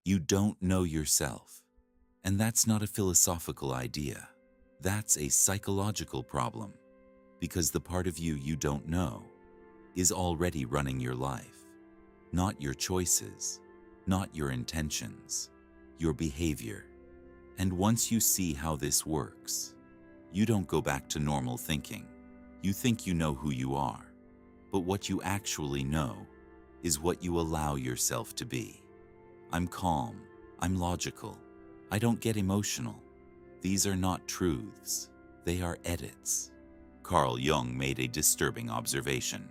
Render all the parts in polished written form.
You don't know yourself. And that's not a philosophical idea. That's a psychological problem, because the part of you you don't know is already running your life. Not your choices, not your intentions, your behavior. And once you see how this works, you don't go back to normal thinking. You think you know who you are, but what you actually know is what you allow yourself to be. I'm calm, I'm logical, I don't get emotional. These are not truths, they are edits. Carl Jung made a disturbing observation.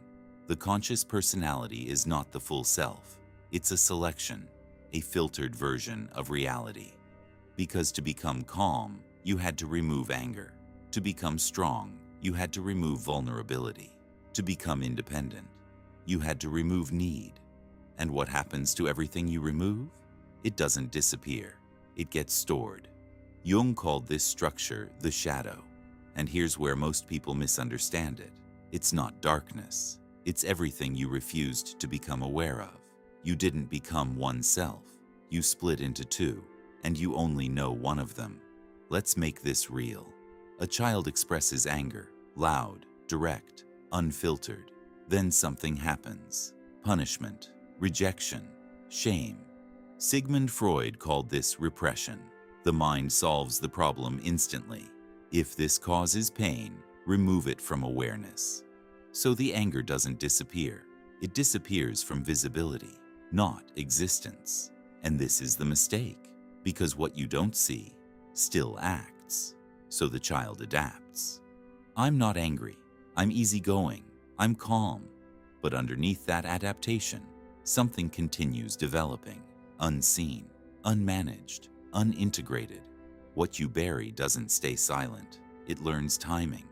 The conscious personality is not the full self. It's a selection, a filtered version of reality. Because to become calm, you had to remove anger. To become strong, you had to remove vulnerability. To become independent, you had to remove need. And what happens to everything you remove? It doesn't disappear. It gets stored. Jung called this structure the shadow. And here's where most people misunderstand it. It's not darkness. It's everything you refused to become aware of. You didn't become one self. You split into two, and you only know one of them. Let's make this real. A child expresses anger, loud, direct, unfiltered. Then something happens. Punishment, rejection, shame. Sigmund Freud called this repression. The mind solves the problem instantly. If this causes pain, remove it from awareness. So the anger doesn't disappear. It disappears from visibility, not existence. And this is the mistake, because what you don't see still acts. So the child adapts. I'm not angry. I'm easygoing. I'm calm. But underneath that adaptation, something continues developing, unseen, unmanaged, unintegrated. What you bury doesn't stay silent. It learns timing.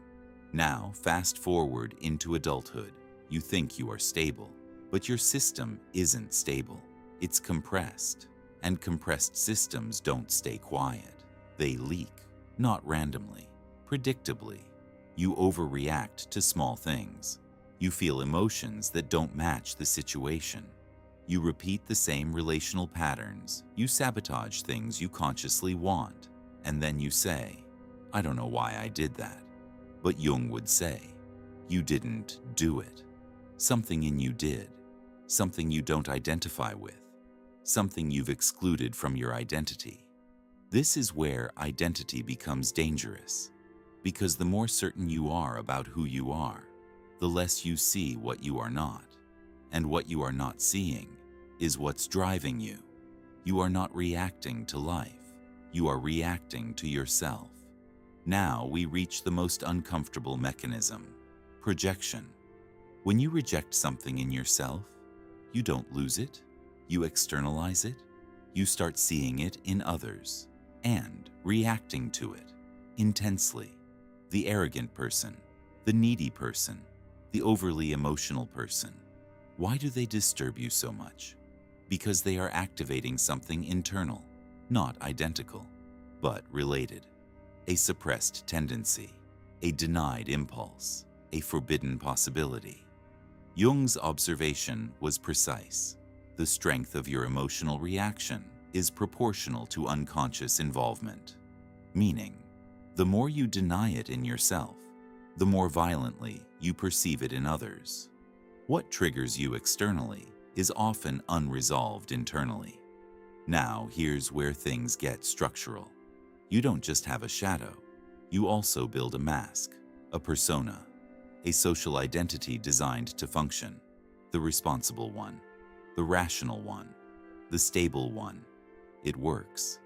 Now, fast forward into adulthood. You think you are stable, but your system isn't stable. It's compressed, and compressed systems don't stay quiet. They leak, not randomly, predictably. You overreact to small things. You feel emotions that don't match the situation. You repeat the same relational patterns. You sabotage things you consciously want. And then you say, I don't know why I did that. But Jung would say, you didn't do it. Something in you did. Something you don't identify with. Something you've excluded from your identity. This is where identity becomes dangerous. Because the more certain you are about who you are, the less you see what you are not. And what you are not seeing is what's driving you. You are not reacting to life. You are reacting to yourself. Now we reach the most uncomfortable mechanism, projection. When you reject something in yourself, you don't lose it, you externalize it, you start seeing it in others and reacting to it intensely. The arrogant person, the needy person, the overly emotional person. Why do they disturb you so much? Because they are activating something internal, not identical, but related. A suppressed tendency, a denied impulse, a forbidden possibility. Jung's observation was precise. The strength of your emotional reaction is proportional to unconscious involvement. Meaning, the more you deny it in yourself, the more violently you perceive it in others. What triggers you externally is often unresolved internally. Now, here's where things get structural. You don't just have a shadow, you also build a mask, a persona, a social identity designed to function, the responsible one, the rational one, the stable one. It works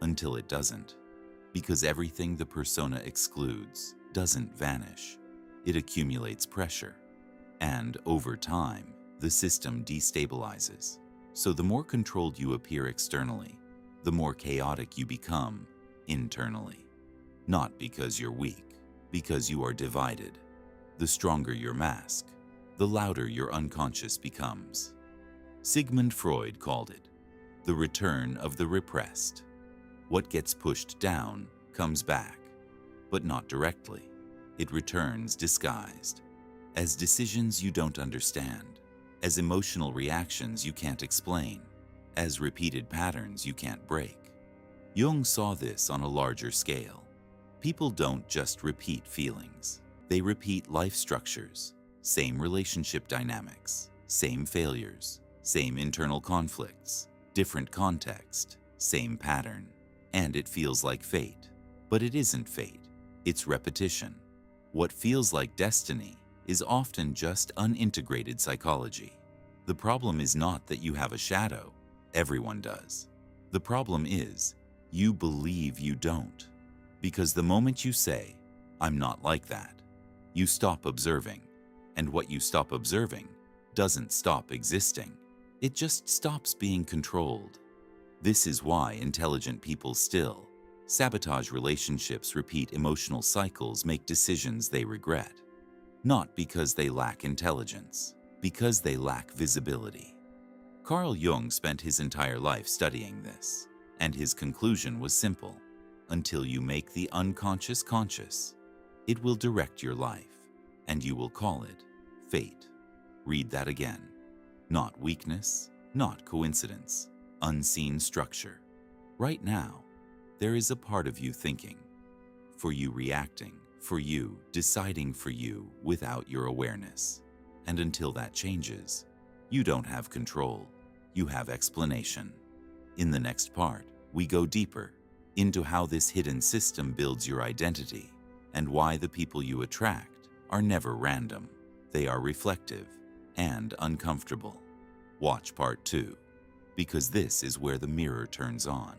until it doesn't, because everything the persona excludes doesn't vanish. It accumulates pressure, and over time, the system destabilizes. So the more controlled you appear externally, the more chaotic you become internally. Not because you're weak, because you are divided. The stronger your mask, the louder your unconscious becomes. Sigmund Freud called it the return of the repressed. What gets pushed down comes back, but not directly. It returns disguised, as decisions you don't understand, as emotional reactions you can't explain. as repeated patterns you can't break. Jung saw this on a larger scale. People don't just repeat feelings. They repeat life structures, same relationship dynamics, same failures, same internal conflicts, different context, same pattern. And it feels like fate. But it isn't fate. It's repetition. What feels like destiny is often just unintegrated psychology. The problem is not that you have a shadow. Everyone does. The problem is you believe you don't. Because the moment you say, "I'm not like that," you stop observing. And what you stop observing doesn't stop existing. It just stops being controlled. This is why intelligent people still sabotage relationships, repeat emotional cycles, make decisions they regret. Not because they lack intelligence, because they lack visibility. Carl Jung spent his entire life studying this, and his conclusion was simple. Until you make the unconscious conscious, it will direct your life, and you will call it fate. Read that again. Not weakness, not coincidence, unseen structure. Right now, there is a part of you thinking, for you reacting, for you deciding for you without your awareness. And until that changes, you don't have control, you have explanation. In the next part, we go deeper into how this hidden system builds your identity and why the people you attract are never random. They are reflective and uncomfortable. Watch part 2, because this is where the mirror turns on.